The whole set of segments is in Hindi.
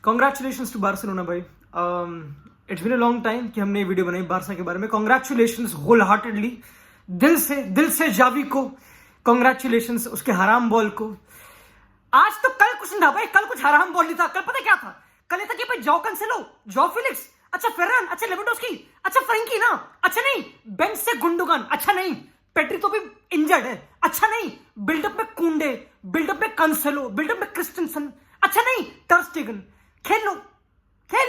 कॉन्ग्रेचुलेशंस टू बार्सिलोना भाई। It's been a long time कि हमने वीडियो बनाई बार्सा के बारे में। कॉन्ग्रेचुलेशंस होल हार्टेडली, दिल से जावी को कॉन्ग्रेचुलेशंस, उसके हराम बॉल को। आज तो कल कुछ नहीं था भाई, कल कुछ हराम बॉल नहीं था। कल पता क्या था? कल ये था कि भाई जॉ कैंसेलो, जॉ फिलिक्स, अच्छा फेरन, अच्छा लेवेंडोव्स्की, अच्छा फ्रैंकी ना, अच्छा नहीं बेंच से गुंडोगन, अच्छा नहीं पेड्री तो भी इंजर्ड है, अच्छा नहीं बिल्डअप में कुंडे, बिल्डअप में कैंसेलो, बिल्डअप में क्रिस्टेंसन, अच्छा नहीं टर स्टेगन। खेल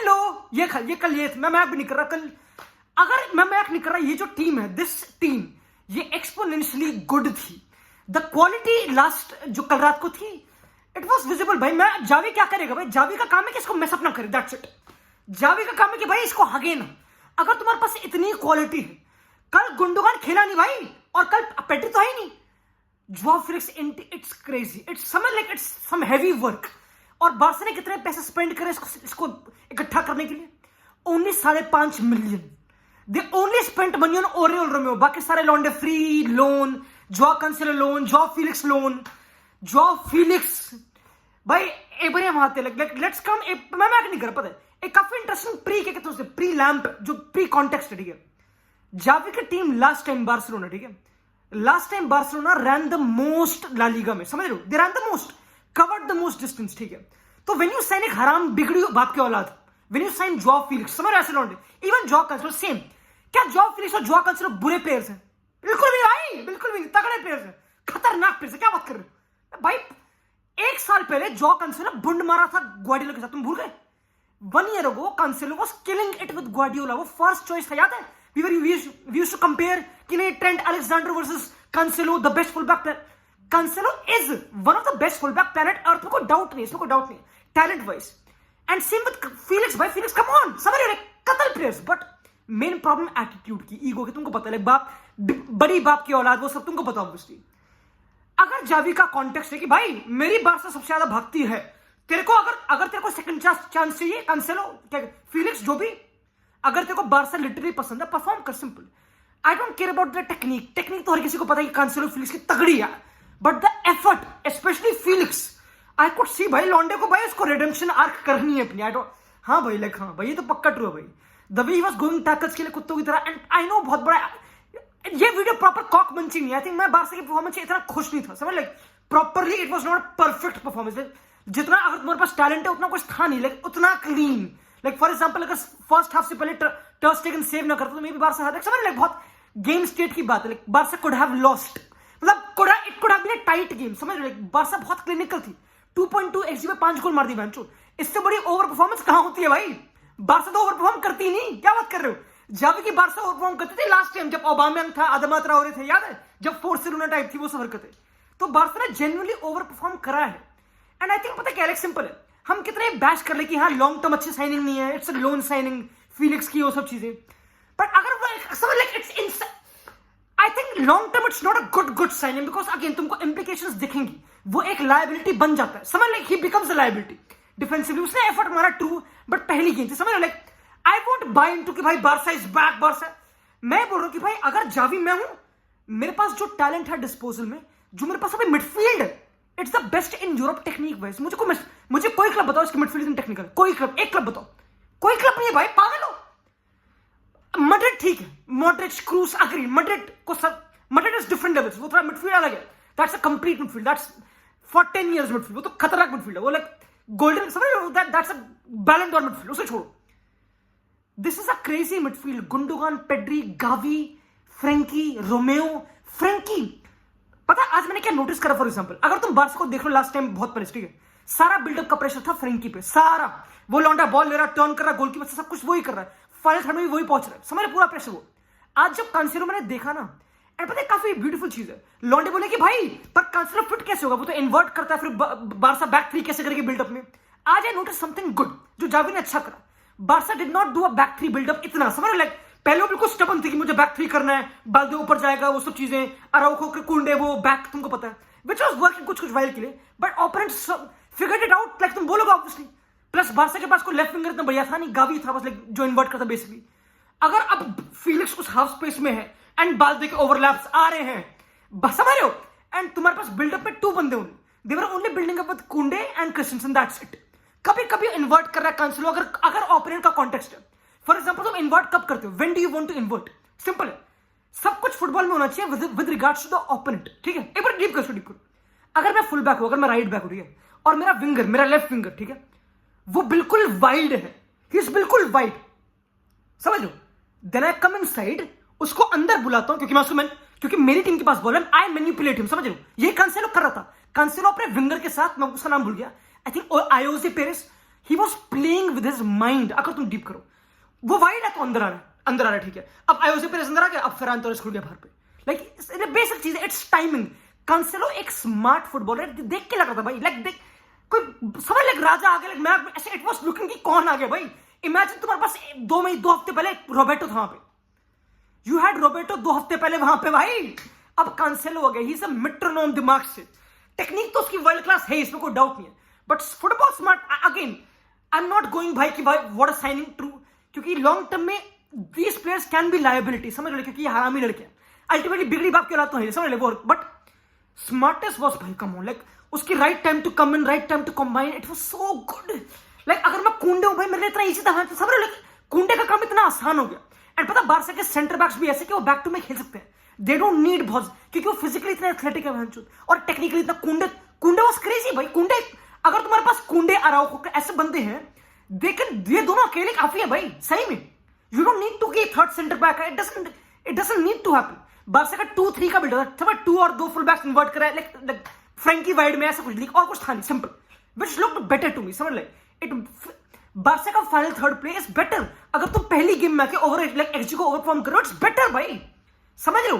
लो ये कल ये मैं मैक भी नहीं कर रहा। कल अगर मैं मैक नहीं कर रहा, ये जो टीम है, दिस टीम, ये एक्सपोनेंशियली गुड थी। द क्वालिटी लास्ट जो कल रात को थी, इट वॉज विजिबल भाई। मैं जावी क्या करेगा भाई? जावी का काम है कि इसको मेसअप ना करे, दैट्स इट। जावी का काम है कि भाई इसको हगे ना। अगर तुम्हारे पास इतनी क्वालिटी है, कल गुंडोगान खेला नहीं भाई, और कल पेड्री तो है ही नहीं। Joao Felix, it's crazy, it's some heavy work. और बार्सा ने कितने पैसे स्पेंड करे इसको इकट्ठा करने के लिए? Only 5.5 million. They only spent money on Oriol Romeu. बाकी सारे लॉन्डे free loan, Joao Cancelo loan, Joao Felix loan, Joao Felix भाई एब्राहिम आते लेट्स कम। मैं नहीं कर पता है एक काफी इंटरेस्टिंग प्री लैंप जो प्री कॉन्टेक्स्ट है, ठीक है। जावी की टीम लास्ट टाइम बार्सिलोना, ठीक है, last time Barcelona ran the most La Liga में, समझ रहे हो? They ran the most, covered the most distance, ठीक है। तो व्हेन यू साइन एक हराम बिगड़ी बाप की औलाद, when you sign Zoa Felix, समझ रहे ऐसे लौंडे, इवन जोआ कैंसेलो सेम। क्या जोआ फिलिक्स और जोआ कैंसेलो बुरे प्लेयर्स हैं? बिल्कुल भी भाई, बिल्कुल भी नहीं, तगड़े प्लेयर्स हैं, खतरनाक प्लेयर्स हैं। क्या बात कर रहे हो भाई? 1 साल पहले जोआ कैंसेलो बुंड मारा था ग्वार्डियोला के साथ, तुम भूल गए? 1 year ago Cancelo was killing it with Guardiola. वो फर्स्ट चॉइस था, याद है? We used to compare कि नहीं Trent Alexander versus Cancelo, the best fullback player. Cancelo is one of the best fullback planet अर्थ में, कोई डाउट नहीं, इसमें कोई डाउट नहीं, talent wise. And same with Felix भाई, फिलिक्स कम ऑन, समझ रहे हो? कतल players, but main problem attitude की, ईगो की। तुमको पता है बाप, बड़ी बाप की औलाद, वो सब तुमको पता ऑब्वियसली। अगर जावी का कॉन्टेक्स्ट है कि भाई मेरी बार्सा सबसे ज्यादा भागती है, तेरे को अगर तेरे को सेकंड चांस चाहिए, कैंसेलो क्या फिलिक्स जो भी, अगर तेरे को बार्सा लिटरली पसंद है, परफॉर्म कर, simple. I don't care about the technique तो हर किसी को पता है कि कैंसेलो फिलिक्स की तगड़ी है, but the effort, specially Felix, I could see भाई लॉन्डे को भाई उसको रिडेम्पशन आर्क करनी है अपनी। आई डोंट, हाँ भाई हाँ भाई, ये तो पक्का ट्रू है भाई। The way he was going tackles के लिए कुत्तों की तरह, एंड आई नो बहुत बड़ा ये वीडियो प्रॉपर कॉक मंचिंग नहीं। आई थिंक मैं बार्सा की परफॉर्मेंस से इतना खुश नहीं था, समझ properly it was not perfect performance. जितना अगर तुम्हारे पास टैलेंट है उतना कुछ था नहीं, उतना क्लीन। फॉर एग्जांपल अगर फर्स्ट हाफ से पहले टर स्टेगन सेव ना करता तो मे बी बार्सा हार, समझ बहुत गेम स्टेट की बात है। बार्सा कुड हैव लॉस्ट, मतलब it could have been a tight game, समझ रहे? बार्सा बहुत क्लिनिकल थी। 2.2 XG में 5 गोल मार दी बेंचो। इससे बड़ी ओवर परफॉर्मेंस कहां होती है भाई? बार्सा तो ओवर परफॉर्म करती नहीं, क्या बात कर रहे हो? जावी की बार्सा ओवर परफॉर्म करती थी लास्ट टाइम, जब ओबामेंग था, आदमा ट्राओरे थे, याद है? जब फोर्सिलोना टाइप थी वो सब हरकतें। तो बार्सा ने जेन्युइनली ओवर परफॉर्म करा है। एंड आई थिंक पता क्या सिंपल है, हम कितने बैश कर ले कि हाँ लॉन्ग टर्म अच्छी साइनिंग नहीं है, it's a loan signing Felix की, वो सब चीजें, बट अगर समझ it's I think long term it's not a good signing, because again तुमको इंप्लीकेशंस दिखेंगी, वो एक लायबिलिटी बन जाता है, समझ ही बिकम्स अ लायबिलिटी डिफेंसिवली। उसने एफर्ट मारा ट्रू, बट पहली गेम थी, समझ आई वोंट बाय इनटू कि भाई बार्सा इज बैक बार्सा। मैं बोल रहा हूं कि भाई अगर जावी मैं हूं, मेरे पास जो टैलेंट है डिस्पोजल में, जो मेरे पास अभी मिडफील्ड है, it's the best in Europe technique wise. मुझे कोई क्लब बताओ इसकी मिडफील्ड टेक्निकल, कोई क्लब, एक क्लब बताओ। कोई क्लब नहीं है भाई, पागल हो? मैड्रिड ठीक है, मॉड्रिच, क्रूस, agree, Madrid is different levels, वो थोड़ा मिडफील्ड अलग है, that's a complete midfield, that's for 10 years midfield, वो तो खतरनाक मिडफील्ड है, वो गोल्डन, समझ रहे हो? दैट्स अ बैलन डॉर मिडफील्ड, उसे छोड़ो। This is a crazy midfield, Gundogan, Pedri, Gavi, Frenkie, Romeu, Frenkie. पता है आज मैंने क्या नोटिस करा? फॉर एग्जांपल अगर तुम बार्सा को देख लो लास्ट टाइम बहुत पहले, ठीक है, सारा बिल्डअप का प्रेशर था फ्रैंकी पे, सारा। वो लौंडा बॉल ले रहा, टर्न कर रहा, गोलकीपर से सब कुछ वही कर रहा है, फाइनल थर्ड में भी वही पहुंच रहा है, समझ रहे? पूरा प्रेशर वो। आज जब कैंसेलो मैंने देखा ना, एंड पता है काफी ब्यूटीफुल चीज है, लौंडे बोले कि भाई पर कैंसेलो फिट कैसे होगा, वो तो इन्वर्ट करता है, फिर बार्सा बैक 3 कैसे करेगी बिल्डअप में। आज आई नोटिस समथिंग गुड जो जावी ने अच्छा करा। Barca did not do a back 3 buildup इतना, समझ रहे? पहले वो बिल्कुल स्टबन थी कि मुझे बैक 3 करना है, बाल्दे ऊपर जाएगा, वो सब चीजें, अराउखो के कुंडे, वो बैक, तुमको पता है, विच वाज वर्किंग कुछ वाइल के लिए, but opponents figured it out, तुम बोलोगे ऑब्वियसली। प्लस बार्सा के पास कोई लेफ्ट विंगर इतना बढ़िया था नहीं, गावी था बस, जो इन्वर्ट करता बेसिकली। अगर अब फिलिक्स उस हाफ स्पेस में है एंड बाल्दे के ओवरलैप्स आ रहे हैं, समझ रहे हो? एंड तुम्हारे पास बिल्डअप में 2 बंदे होंगे, they were only building up with Kounde and Christensen, that's it. कभी कभी इन्वर्ट कर रहा है कैंसिलो, अगर ओपोनेंट का कॉन्टेक्स्ट है। फॉर एग्जांपल तुम इन्वर्ट कब करते हो, when do you want to invert? Simple है, सब कुछ फुटबॉल में होना चाहिए with regards to the opponent, ठीक है। एक बार डीप करो। अगर मैं फुल बैक हूं, अगर मैं राइट बैक हूं, ठीक है, और मेरा विंगर, मेरा लेफ्ट विंगर, ठीक है, वो बिल्कुल वाइड है, ही इज बिल्कुल वाइड, समझ लो, देन आई कम इनसाइड, उसको अंदर बुलाता हूं, क्योंकि मेरी टीम के पास बॉल है, आई मैनिपुलेट हिम, समझ लो। यही कैंसेलो कर रहा था। कैंसेलो अपने विंगर के साथ, मैं उसका नाम भूल गया, I think Ayoze Perez, he was playing with his mind. अगर तुम डीप करो, वो वाइड है तो अंदर आ रहा है, ठीक है। अब आयोजे पेरेस अंदर आ गया, अब फेरान टोरेस खुल गया बाहर पे। लाइक बेसिक चीज है, इट्स टाइमिंग। कैंसेलो एक स्मार्ट फुटबॉलर, देख के लग रहा था भाई, लाइक देख कोई समझ, लाइक राजा आ गया, लाइक मैं ऐसे इट वाज लुकिंग कि कौन आ गया भाई। इमेजिन तुम्हारे पास 2 हफ्ते पहले रोबर्टो था वहां पे, यू हैड रोबर्टो 2 हफ्ते पहले वहां पे भाई। अब कैंसेलो हो गया, ही इज अ मेट्रोनोम दिमाग से। टेक्निक तो उसकी वर्ल्ड क्लास है, इसमें कोई डाउट नहीं है, but football smart again, I am not going भाई कि भाई व्हाट अ साइनिंग ट्रू, क्योंकि लॉन्ग टर्म में these players can be liability, समझ लो, क्योंकि ये हरामी लड़के हैं, अल्टीमेटली बिगड़ी बाप के तो है, समझ लो। बट स्मार्टेस्ट वॉज भाई, कम ऑन, लाइक उसकी right time to come in, right time to combine, it was so good. Like अगर मैं कुंडे हूं भाई, मेरे लिए इतना इजी था, समझ लो, कुंडे का काम इतना आसान हो गया। एंड पता बारसा के सेंटर बैक्स भी ऐसे कि वो बैक टू में खेल सकते हैं, दे डोंट नीड बहुत, क्योंकि वो फिजिकली इतने एथलेटिक है और टेक्निकली इतना कुंडे वाज क्रेजी भाई। कुंडे, अगर तुम्हारे पास कुंडे अराउखो ऐसे बंदे हैं, ये दोनों अकेले काफी है भाई, सही में। You don't need to get third centre back, it doesn't need to happen. Barca का 2-3 का बिल्ड होता है, 2 और 2 फुल बैक्स इन्वर्ट करा है, लाइक फ्रैंकी वाइड में ऐसा कुछ नहीं, और कुछ था नहीं, simple, which looked better to me, समझ ले। इट बारसा का final third play is better. अगर तुम पहली गेम में आके ओवर लाइक एक्सजी को ओवरफॉर्म करो, इट्स बेटर भाई, समझ लो।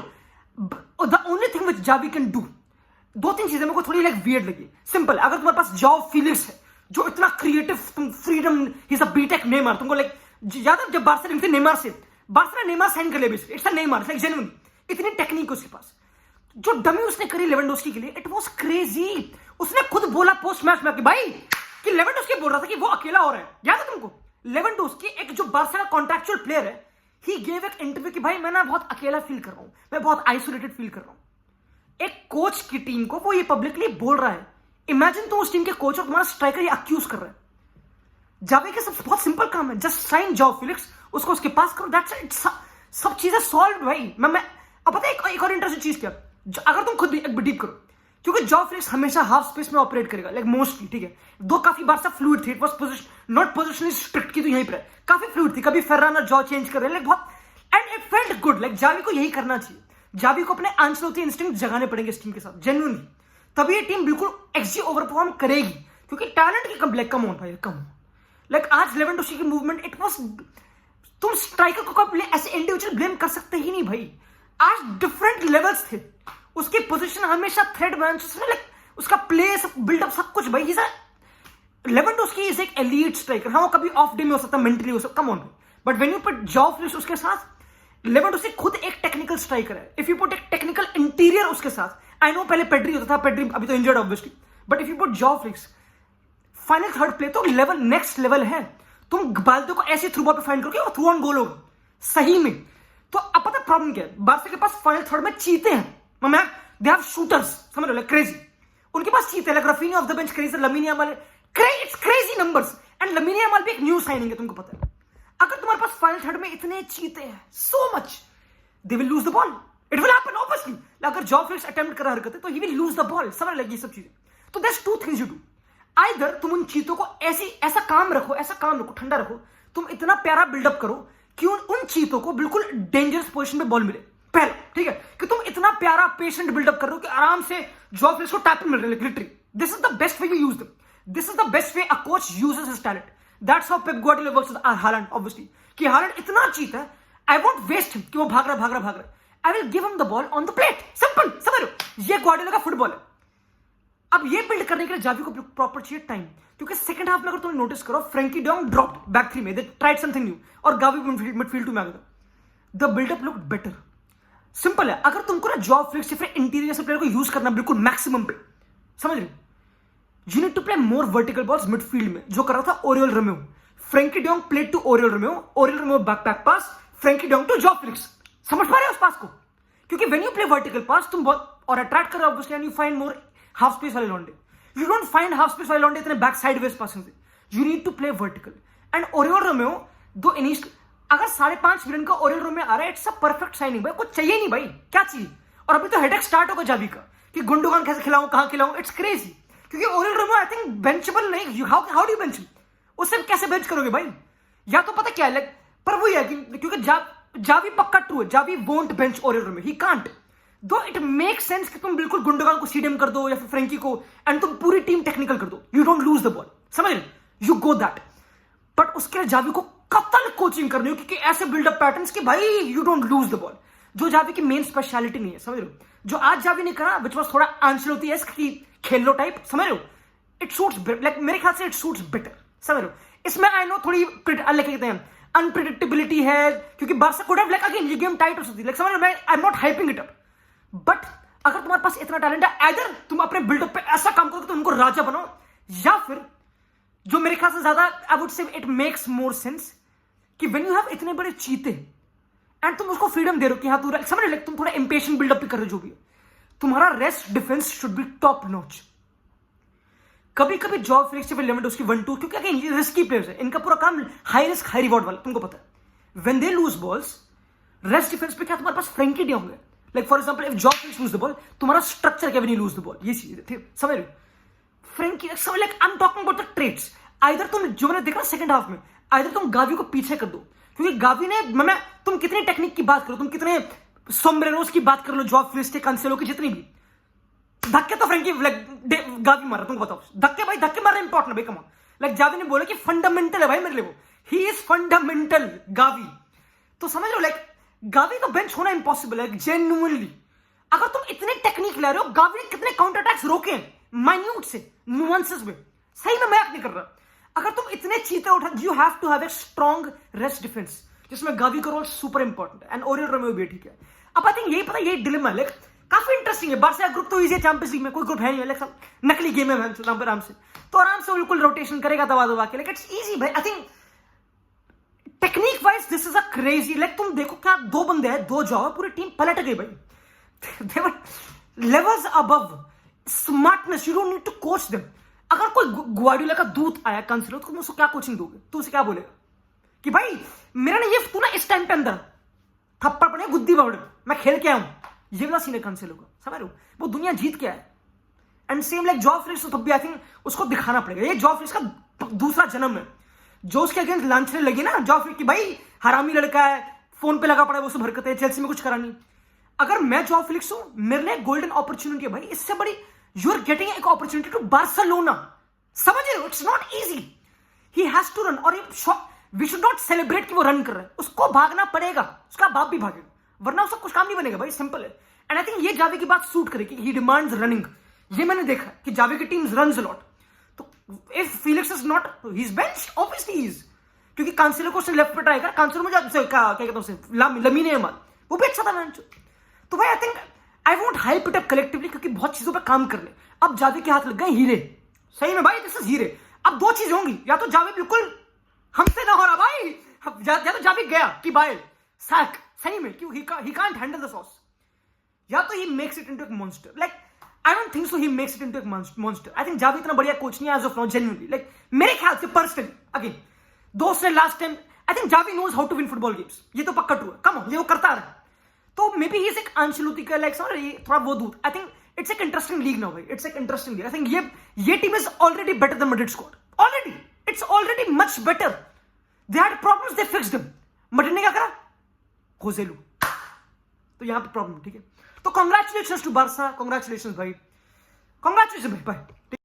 The only thing which Xavi can do, 2-3 चीजें मेरे को थोड़ी लाइक वियर्ड लगी। सिंपल, अगर तुम्हारे पास जॉ फीलिक्स है, जो इतना क्रिएटिव, तुम फ्रीडम, ही इज अ बीटेक नेमार, तुमको लाइक याद है जब बारसा लिंक थे नेमार से, बारसा ने नेमार साइन कर लिया, it's a Neymar, like genuine, इतनी टेक्निक उसके पास। जो डमी उसने करी लेवेंडोस्की के लिए, इट वाज क्रेजी। उसने खुद बोला पोस्ट मैच में कि भाई, कि लेवेंडोस्की बोल रहा था कि वो अकेला हो रहा है, याद है तुमको? लेवेंडोस्की एक जो बारसा का कॉन्ट्रैक्चुअल प्लेयर है, ही गेव एक इंटरव्यू कि भाई मैं ना बहुत अकेला फील कर रहा हूं, मैं बहुत आइसोलेटेड फील कर रहा हूं। एक कोच की टीम को वो ये पब्लिकली बोल रहा है। इमेजिन तुम उस टीम के कोच और तुम्हारा स्ट्राइकर ये अक्यूज कर रहा है। जावे के सब बहुत सिंपल काम है, जस्ट साइन जॉ फिलिक्स, उसको उसके पास करो, दैट्स इट, सब चीजें सॉल्व भाई। मैं अब पता है एक और इंटरेस्टिंग चीज क्या, अगर तुम खुद एक डीप करो, क्योंकि जॉ फिलिक्स हमेशा हाफ स्पेस में ऑपरेट करेगा, लाइक मोस्टली, ठीक है। दो काफी बार सब फ्लूइड थी, it was position not positionally strict की, तो यहीं पर काफी फ्लूइड थी, कभी फेर्रान और जॉ चेंज कर रहे हैं, लाइक बहुत, and it felt good. Like Xavi को यही करना चाहिए, जावी को अपने आंचलोती इंस्टिंक्ट जगाने पड़ेंगे इस टीम के साथ, जेन्युइनली, तभी ये टीम बिल्कुल एक्सजी ओवरफॉर्म करेगी, क्योंकि टैलेंट की कम ऑन भाई, कम। लाइक आज लेवेंडोस्की की मूवमेंट, इट वाज, तुम स्ट्राइकर को कब ऐसे इंडिविजुअल ब्लेम कर सकते ही नहीं भाई। आज डिफरेंट लेवल्स थे, उसकी पोजीशन हमेशा थ्रेड बेंच, लाइक उसका प्ले, सब बिल्डअप, सब कुछ भाई। लेवेंडोस्की इज एक एलीट स्ट्राइकर, हाँ वो कभी ऑफ डे में हो सकता है, मेंटली हो सकता, come on, but when you put jaw Felix उसके साथ, लेवेंडोस्की खुद एक टेक्निकल स्ट्राइकर है। इफ यू पुट एक टेक्निकल इंटीरियर उसके साथ, आई नो पहले पेड्री होता था, पेड्री अभी तो injured obviously, but if you put jaw Felix final third play, तो लेवल नेक्स्ट लेवल है। तुम बाल्दो को ऐसे थ्रू बॉल पे फाइंड करोगे और थ्रू ऑन गोल होगा सही में। तो अब पता प्रॉब्लम क्या है, बारसा के पास फाइनल थर्ड में चीते हैं, दे हैव शूटर्स, समझ लो, लाइक क्रेजी। उनके पास चीते, like Raphinha of the bench crazy, Lamine Yamal, it's crazy numbers, and Lamine Yamal भी एक न्यू साइनिंग है, तुमको पता है। अगर तुम्हारे पास फाइनल थर्ड में इतने चीते हैं, so much, they will lose the ball, it will happen obviously. अगर जॉ फिलिक्स अटेम्प्ट कर रहा हरकत है, तो he will lose the ball, समझ लगी सब चीजें। तो there 2 things you do, either तुम उन चीतों को ऐसा काम रखो, ठंडा रखो, तुम इतना प्यारा बिल्डअप करो कि उन चीतों को बिल्कुल डेंजरस पोजीशन पे बॉल मिले, पहला, ठीक है, कि तुम इतना प्यारा पेशेंट बिल्डअप कर रहे हो कि आराम से जॉ फिलिक्स को टैप मिल रहे हैं, literally. This is the best way you use them, this is the best way a coach uses his talent, that's how Pep Guardiola works with Holland, obviously, कि हालैंड इतना चीता है, आई वोंट वेस्ट हिम कि वो भाग रहा, I will give him the ball on the plate, simple, समझ लो, ये गार्डियोला का फुटबॉल है। अब ये बिल्ड करने के लिए जावी को प्रॉपर चाहिए टाइम, क्योंकि सेकंड हाफ में अगर तुम नोटिस करो, Frenkie Jong dropped back three में, दे ट्राइड समथिंग न्यू, और गावी मिडफील्ड में आ गया, the buildup looked better. Simple है, अगर तुमको ना जॉ फिलिक्स या फिर इंटीरियर से प्लेयर को यूज करना बिल्कुल मैक्सिमम पे, समझ रहे, you need to play more vertical balls midfield में, जो कर रहा था Oriol Romeu. Frenkie de Jong played to Oriol Romeu back pass, Frenkie de Jong to Joao Felix, समझ पा रहे हो उस पास को? क्योंकि when you play vertical pass, तुम बहुत और अट्रैक्ट कर रहे हो obviously, and you find more half space वाले लॉन्डे। You don't find half space वाले लॉन्डे इतने बैक साइड वेज पासिंग से, you need to play vertical. And Oriol Romeu दो इनिशियल अगर 5.5 मिलियन का ओरियल रोमेओ आ रहा है, इट्स अ परफेक्ट साइनिंग भाई. कुछ चाहिए नहीं भाई, क्या चाहिए. और अभी तो हेडेक स्टार्ट होगा जावी का कि गुंडोगान कैसे खिलाऊं, कहां खिलाऊं. इट्स क्रेजी क्योंकि ओरियल रोमेओ आई थिंक बेंचेबल नहीं. हाउ डू बेंच उससे कैसे बेंच करोगे भाई. या तो पता क्या है लाइक, पर वही है कि क्योंकि जावी पक्का ट्रू है, Xavi won't bench Oriol Romeu, he can't. Do it make sense कि तुम बिल्कुल गुंडोगान को सीडीएम कर दो या फिर फ्रेंकी को एंड तुम पूरी टीम टेक्निकल कर दो, you don't lose the ball, समझ रहे, यू गो दैट. बट उसके लिए जावी को कतल कोचिंग करनी हो क्योंकि ऐसे बिल्डअप पैटर्न्स कि भाई you don't lose the ball, जो जावी की मेन स्पेशलिटी नहीं है, समझ रहे हो. जो आज जावी ने करा विच वाज थोड़ा आंचलोती है कि खेल लो टाइप, समझ रहे हो. इट सूट्स लाइक मेरे ख्याल से इट सूट्स बेटर, समझ रहे हो. इसमें आई नो थोड़ी कहते हैं अनप्रिडिक्टेबिलिटी है क्योंकि Barca could have like again ये गेम टाइट हो सकती है, लाइक समझ रहे हो. I am not hyping it up, but अगर तुम्हारे पास इतना टैलेंट है, आइदर तुम अपने बिल्डअप पे ऐसा काम करो कि तुम उनको राजा बनाओ, या फिर जो मेरे ख्याल से ज्यादा I would say it makes more sense कि व्हेन यू हैव इतने बड़े चीते एंड तुम उसको फ्रीडम दे रहे हो कि हाँ तू समझ रहे, तुम थोड़ा इंपेशेंट बिल्डअप भी कर रहे हो, जो भी है तुम्हारा rest defence should be top notch. कभी कभी जॉब फ्लिक्स या लेवेंडोव्स्की 1-2 क्योंकि अगेन ये रिस्की प्लेयर्स है, इनका पूरा काम हाई रिस्क हाई रिवॉर्ड वाला, तुमको पता है. When they lose balls rest defence पे क्या तुम्हारे पास फ्रेंकी डे होंगे. Like for example if job flix loose the ball, तुम्हारा स्ट्रक्चर क्या नहीं लूज द बॉल, ये चीज ठीक समझ रहे हो. Frenkie like I am talking about the trades. Either तुम जो मैंने देखा सेकंड हाफ में, आइदर तुम गावी को पीछे कर दो क्योंकि गावी ने मैं तुम कितनी टेक्निक की बात करो, तुम कितने सोम्ब्रेरोस की बात कर लो, जॉब फ्लिक्स के कैंसेलो की जितनी भी धक्के तो फ्रेंकी गावी मारा, तुमको बताओ धक्के भाई, धक्के मारना इंपॉर्टेंट भाई. कम लाइक जावी ने बोला कि फंडामेंटल है भाई मेरे लिए, वो ही इज फंडामेंटल गावी. तो समझ लो लाइक गावी का बेंच होना इंपॉसिबल है जेन्युइनली. अगर तुम इतने टेक्निक ले रहे हो, गावी ने कितने काउंटर अटैक्स रोके माइन्यूट से नुआंसेस में, सही में मजाक नहीं कर रहा. अगर तुम इतने चीते उठा, you have to have a strong rest defence जिसमें गावी का रोल सुपर इंपॉर्टेंट है एंड ओरियल रोमेओ भी ठीक है. अब आई थिंक यही पता यही डिलेमा है, लाइक काफी इंटरेस्टिंग है. बार्सा ग्रुप तो इजी है, चैंपियंस लीग में कोई ग्रुप है नहीं, लाइक सब नकली गेम है आराम से, तो आराम से बिल्कुल रोटेशन करेगा दबा के, लाइक इट्स इजी भाई. I think technique wise this is a crazy, like तुम देखो क्या दो बंदे हैं, दो जाओ पूरी टीम पलट गई भाई. They were levels above smartness, you don't need to coach them. अगर कोई ग्वार्डियोला का दूत आया कंसिडर, तो तुम उसको क्या कोचिंग दोगे, तो उसे क्या बोलेगा कि भाई मेरा ना ये तू ना इस टाइम पे अंदर थप्पड़ पड़े गुद्दी बाउडर, मैं खेल के आया हूं, ये वाला सीन है कंसिडर का, समझ रहे हो. वो दुनिया जीत के आया. And same like job flix, तब भी आई थिंक उसको दिखाना पड़ेगा, ये जॉब फ्लिक्स का दूसरा जन्म है. जो उसके अगेंस्ट लांछने लगी ना जॉब फ्लिक्स की, भाई हरामी लड़का है, फोन पे लगा पड़ा है, वो सब हरकतें, चेल्सी में कुछ करा नहीं. अगर मैं जॉब फ्लिक्स हूं, मेरे लिए गोल्डन अपॉर्चुनिटी है भाई, इससे बड़ी यू आर गेटिंग एक अपॉर्चुनिटी टू बार्सिलोना, समझ रहे हो. It's not easy, he has to run. और वी शुड नॉट सेलिब्रेट कि वो रन कर रहा है, उसको भागना पड़ेगा, उसका बाप भी भागेगा, वरना उसका कुछ काम नहीं बनेगा भाई, सिंपल है. एंड आई थिंक ये जावी की बात सूट करेगी, ही डिमांड्स रनिंग. ये मैंने देखा कि जावी की टीम रन्स अ लॉट. तो if Felix is not his bench, obviously he is, क्योंकि कांसेलो को उसने लेफ्ट पे ट्राई कर, कांसेलो में क्या कहता हूं लमीने यामाल, वो भी अच्छा था मैच. तो भाई I think I won't hype it up collectively क्योंकि बहुत चीजों पे काम कर ले. अब जावी के हाथ लग गए हीरे, सही में भाई दिस इज हीरे. अब दो चीज होंगी, या तो जावी बिल्कुल हमसे ना हो रहा भाई, या तो जावी गया कि भाई सैक सही में, क्यों he can't handle the sauce, या तो ही मेक्स इट इनटू एक monster. Like I don't think so he makes it into एक मॉन्स्टर. आई थिंक जावी इतना बढ़िया कोच नहीं है as of now genuinely, like मेरे ख्याल से पर्सनली. अगेन दोस्त ने last time I think Xavi knows how to win football games, ये तो पक्का ट्रू है. कम ऑन, ये वो करता रहा. तो मे बी ही इज एक आंचलोती का लाइक थोड़ा वो दूध. आई थिंक इट्स एक इंटरेस्टिंग लीग नाउ भाई, इट्स एक इंटरेस्टिंग लीग. आई थिंक ये team is already better than Madrid squad, already it's already much better. They had problems, they fixed them. Madrid ने क्या करा, होजेलू, तो यहां पे प्रॉब्लम. ठीक है, तो कांग्रेचुलेशंस टू बार्सा, कांग्रेचुलेशंस भाई, कांग्रेचुलेशंस भाई, बाय.